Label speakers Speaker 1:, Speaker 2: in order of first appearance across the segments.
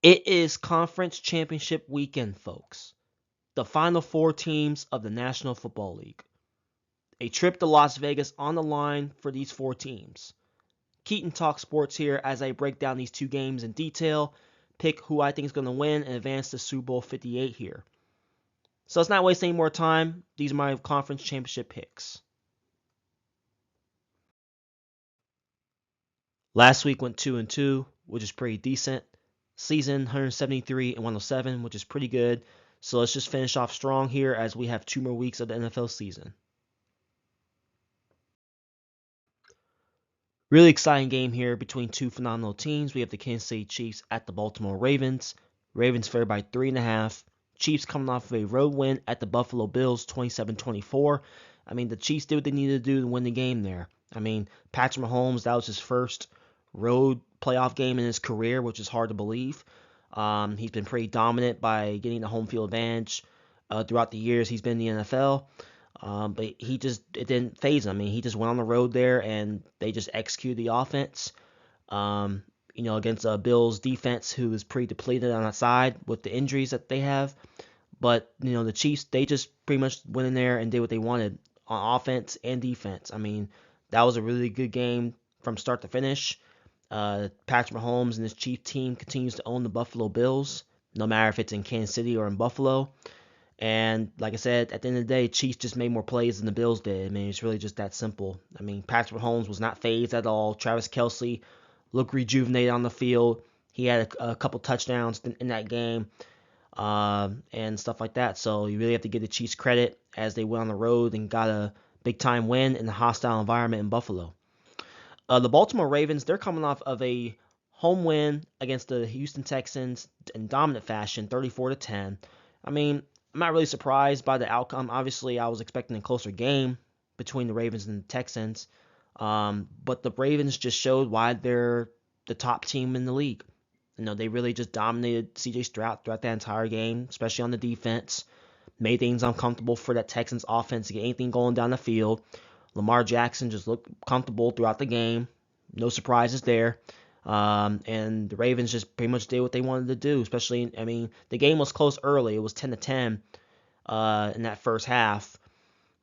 Speaker 1: It is conference championship weekend, folks. The final four teams of the National Football League. A trip to Las Vegas on the line for these four teams. Keaton Talk Sports here as I break down these two games in detail, pick who I think is going to win, and advance to Super Bowl 58 here. So let's not waste any more time. These are my conference championship picks. Last week went 2-2, which is pretty decent. Season 173 and 107, which is pretty good. So let's just finish off strong here as we have 2 more weeks of the NFL season. Really exciting game here between two phenomenal teams. We have the Kansas City Chiefs at the Baltimore Ravens. Ravens favored by 3.5. Chiefs coming off of a road win at the Buffalo Bills 27-24. I mean, the Chiefs did what they needed to do to win the game there. I mean, Patrick Mahomes, that was his first road playoff game in his career, which is hard to believe. He's been pretty dominant by getting the home field advantage throughout the years he's been in the NFL. But it didn't phase him. I mean, he just went on the road there and they just executed the offense. Against a Bills defense who is pretty depleted on that side with the injuries that they have. But, the Chiefs, they just pretty much went in there and did what they wanted on offense and defense. I mean, that was a really good game from start to finish. Patrick Mahomes and his Chiefs team continues to own the Buffalo Bills, no matter if it's in Kansas City or in Buffalo. And like I said, at the end of the day, Chiefs just made more plays than the Bills did. I mean, it's really just that simple. I mean, Patrick Mahomes was not phased at all. Travis Kelce looked rejuvenated on the field. He had a couple touchdowns in that game and stuff like that. So you really have to give the Chiefs credit as they went on the road and got a big-time win in a hostile environment in Buffalo. The Baltimore Ravens, they're coming off of a home win against the Houston Texans in dominant fashion, 34-10. I mean, I'm not really surprised by the outcome. Obviously, I was expecting a closer game between the Ravens and the Texans. But the Ravens just showed why they're the top team in the league. They really just dominated C.J. Stroud throughout that entire game, especially on the defense. Made things uncomfortable for that Texans offense to get anything going down the field. Lamar Jackson just looked comfortable throughout the game. No surprises there. And the Ravens just pretty much did what they wanted to do. Especially, I mean, the game was close early. It was 10-10 in that first half.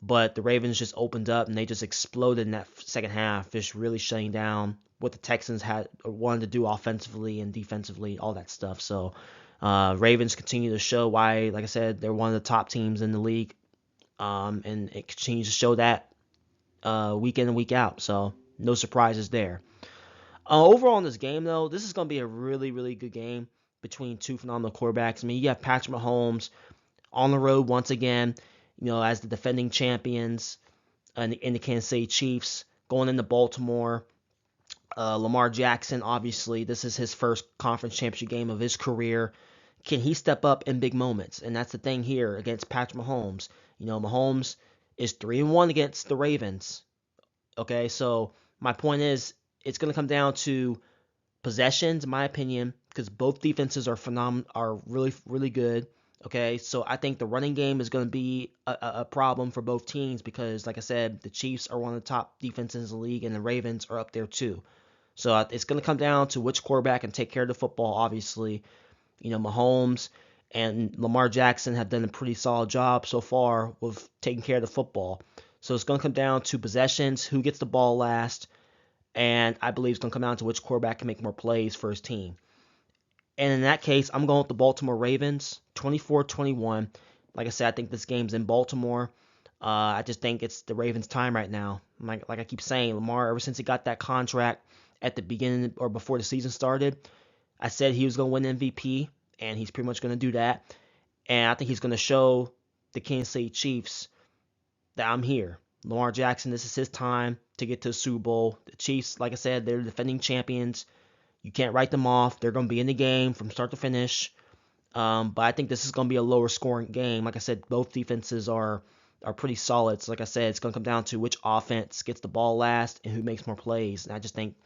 Speaker 1: But the Ravens just opened up and they just exploded in that second half, just really shutting down what the Texans had wanted to do offensively and defensively, all that stuff. So Ravens continue to show why, like I said, they're one of the top teams in the league. And it continues to show that week in and week out. So no surprises there. Overall in this game, though, this is going to be a really, really good game between two phenomenal quarterbacks. I mean, you have Patrick Mahomes on the road once again, as the defending champions in the Kansas City Chiefs, going into Baltimore. Lamar Jackson, obviously, this is his first conference championship game of his career. Can he step up in big moments? And that's the thing here against Patrick Mahomes. Mahomes is 3-1 against the Ravens. Okay, so my point is, it's going to come down to possessions, in my opinion, because both defenses are really, really good. Okay, so I think the running game is going to be a problem for both teams because, like I said, the Chiefs are one of the top defenses in the league, and the Ravens are up there too. So it's going to come down to which quarterback can take care of the football. Obviously, Mahomes and Lamar Jackson have done a pretty solid job so far with taking care of the football. So it's going to come down to possessions, who gets the ball last, and I believe it's going to come down to which quarterback can make more plays for his team. And in that case, I'm going with the Baltimore Ravens, 24-21. Like I said, I think this game's in Baltimore. I just think it's the Ravens' time right now. Like I keep saying, Lamar, ever since he got that contract at the beginning or before the season started, I said he was going to win MVP, and he's pretty much going to do that. And I think he's going to show the Kansas City Chiefs that I'm here. Lamar Jackson, this is his time to get to the Super Bowl. The Chiefs, like I said, they're defending champions. You can't write them off. They're going to be in the game from start to finish. But I think this is going to be a lower scoring game. Like I said, both defenses are pretty solid. So like I said, it's going to come down to which offense gets the ball last and who makes more plays. And I just think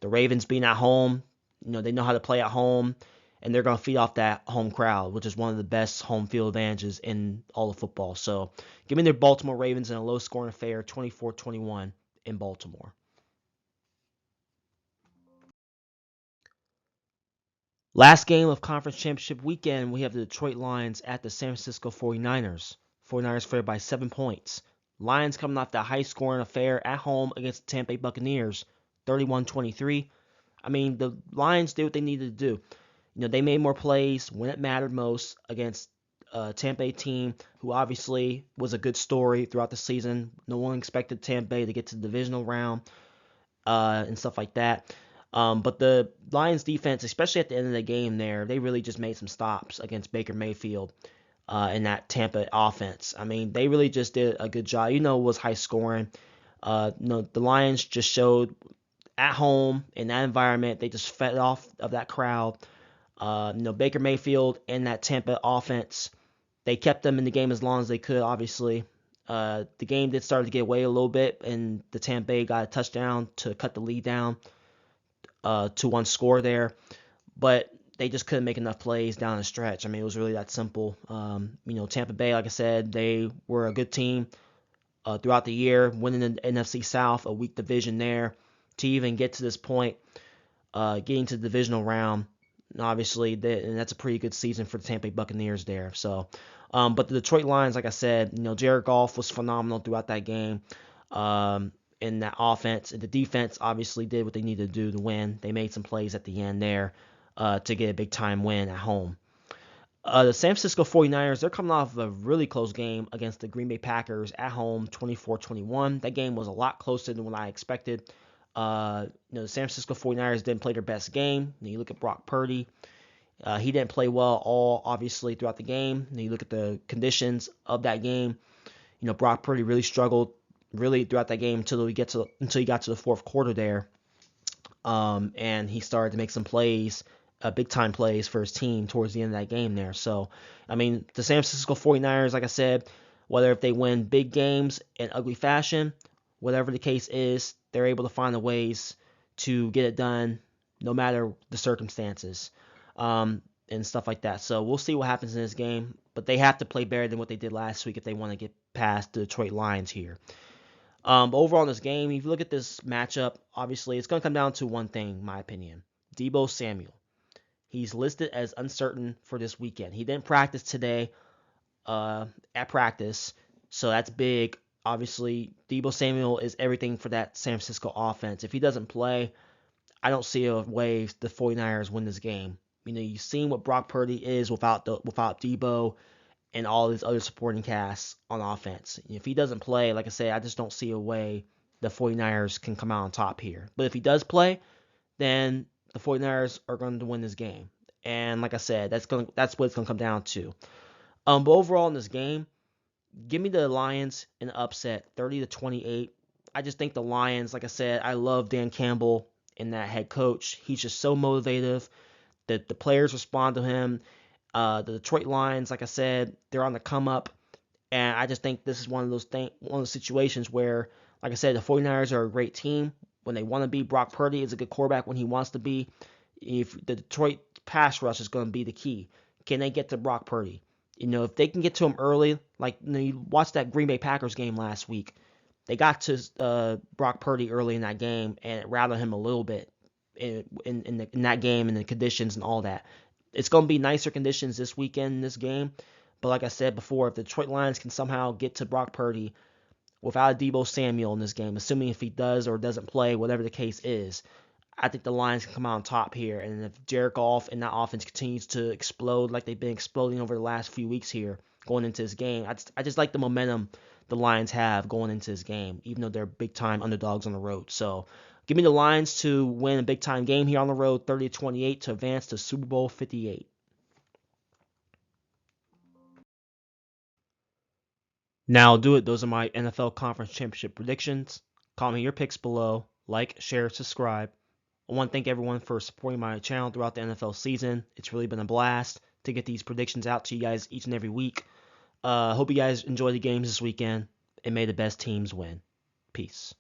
Speaker 1: the Ravens being at home, they know how to play at home, and they're going to feed off that home crowd, which is one of the best home field advantages in all of football. So give me the Baltimore Ravens in a low scoring affair, 24-21 in Baltimore. Last game of conference championship weekend, we have the Detroit Lions at the San Francisco 49ers. 49ers favored by 7 points. Lions coming off that high-scoring affair at home against the Tampa Bay Buccaneers, 31-23. I mean, the Lions did what they needed to do. They made more plays when it mattered most against a Tampa Bay team who obviously was a good story throughout the season. No one expected Tampa Bay to get to the divisional round and stuff like that. But the Lions defense, especially at the end of the game there, they really just made some stops against Baker Mayfield in that Tampa offense. I mean, they really just did a good job. It was high scoring. The Lions just showed at home in that environment, they just fed off of that crowd. Baker Mayfield and that Tampa offense, they kept them in the game as long as they could, obviously. The game did start to get away a little bit, and the Tampa Bay got a touchdown to cut the lead down to one score there. But they just couldn't make enough plays down the stretch. I mean, it was really that simple. Tampa Bay, like I said, they were a good team throughout the year, winning the NFC South, a weak division there, to even get to this point, getting to the divisional round. Obviously, and that's a pretty good season for the Tampa Bay Buccaneers there. So, but the Detroit Lions, like I said, Jared Goff was phenomenal throughout that game. In that offense, and the defense obviously did what they needed to do to win. They made some plays at the end there to get a big time win at home. The San Francisco 49ers, they're coming off of a really close game against the Green Bay Packers at home, 24-21. That game was a lot closer than what I expected. The San Francisco 49ers didn't play their best game. You look at Brock Purdy. He didn't play well all, obviously, throughout the game. You look at the conditions of that game. Brock Purdy really struggled really throughout that game until he got to the fourth quarter there. And he started to make some plays, big time plays for his team towards the end of that game there. So, I mean, the San Francisco 49ers, like I said, whether if they win big games in ugly fashion, whatever the case is, they're able to find the ways to get it done no matter the circumstances and stuff like that. So we'll see what happens in this game. But they have to play better than what they did last week if they want to get past the Detroit Lions here. But overall in this game, if you look at this matchup, obviously it's going to come down to one thing, in my opinion. Deebo Samuel. He's listed as uncertain for this weekend. He didn't practice today at practice, so that's big. Obviously, Deebo Samuel is everything for that San Francisco offense. If he doesn't play, I don't see a way the 49ers win this game. You've seen what Brock Purdy is without Deebo and all his other supporting casts on offense. If he doesn't play, like I say, I just don't see a way the 49ers can come out on top here. But if he does play, then the 49ers are going to win this game. And like I said, that's what it's going to come down to. But overall in this game, give me the Lions in the upset, 30-28. I just think the Lions, like I said, I love Dan Campbell and that head coach. He's just so motivative. The players respond to him. The Detroit Lions, like I said, they're on the come up. And I just think this is one of those situations where, like I said, the 49ers are a great team when they want to be. Brock Purdy is a good quarterback when he wants to be. If the Detroit pass rush is going to be the key. Can they get to Brock Purdy? If they can get to him early, like you watched that Green Bay Packers game last week, they got to Brock Purdy early in that game and it rattled him a little bit in that game and the conditions and all that. It's going to be nicer conditions this weekend in this game, but like I said before, if the Detroit Lions can somehow get to Brock Purdy without a Deebo Samuel in this game, assuming if he does or doesn't play, whatever the case is, I think the Lions can come out on top here. And if Jared Goff and that offense continues to explode like they've been exploding over the last few weeks here going into this game, I just like the momentum the Lions have going into this game, even though they're big-time underdogs on the road. So give me the Lions to win a big-time game here on the road, 30-28, to advance to Super Bowl 58. Now I'll do it. Those are my NFL Conference Championship predictions. Comment your picks below. Like, share, subscribe. I want to thank everyone for supporting my channel throughout the NFL season. It's really been a blast to get these predictions out to you guys each and every week. Hope you guys enjoy the games this weekend and may the best teams win. Peace.